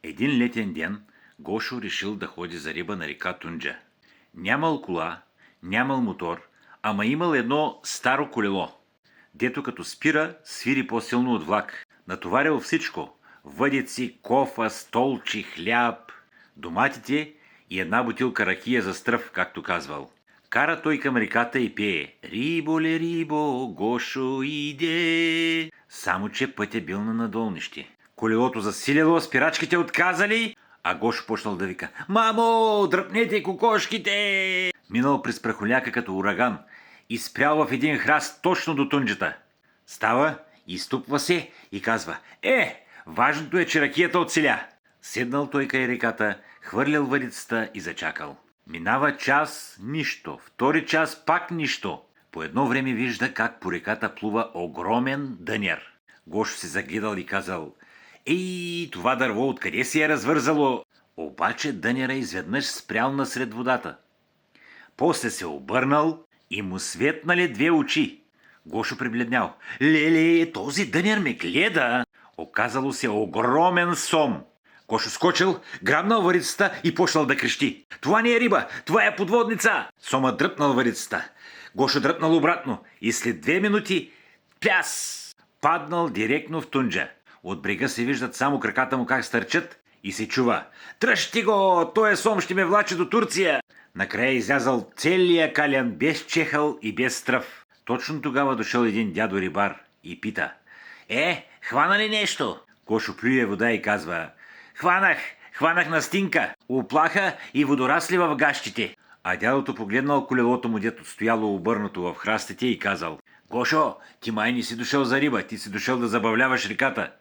Един летен ден Гошо решил да ходи за риба на река Тунджа. Нямал кола, нямал мотор, ама имал едно старо колело, дето като спира, свири по-силно от влак. Натоварил всичко – въдици, кофа, столчи, хляб, доматите и една бутилка ракия за стръв, както казвал. Кара той към реката и пее: "Риболе, рибо, Гошо иде." Само че пътя бил на надолнище. Колелото засилило, спирачките отказали, а Гошо почнал да вика: "Мамо, дръпнете кокошките!" Минал през прахоляка като ураган и спрял в един храст точно до тунджата. Става, изтупва се и казва: важното е, че ракията оцеля." Седнал той край реката, хвърлял въдицата и зачакал. Минава час – нищо, втори час – пак нищо. По едно време вижда как по реката плува огромен дънер. Гошо се загледал и казал: това дърво откъде се е развързало?" Обаче дънера изведнъж спрял насред водата. После се обърнал и му светнали две очи. Гошо прибледнял: "Леле, този дънер ме гледа!" Оказало се огромен сом. Гошо скочил, грабнал въдицата и почнал да крещи: "Това не е риба, това е подводница!" Сома дръпнал въдицата. Гошо дръпнал обратно и след 2 минути пляс! Паднал директно в Тунджа. От брега се виждат само краката му как стърчат и се чува: "Дръжте го, той сом ще ме влачи до Турция!" Накрая излязал целия калян без чехъл и без стръв. Точно тогава дошъл един дядо рибар и пита: хвана ли нещо?" Гошо плюе вода и казва: Хванах настинка, оплаха и водорасли в гащите." А дядото погледнал колелото му, дето стояло обърнато в храстите, и казал: "Гошо, ти май не си дошъл за риба, ти си дошъл да забавляваш реката."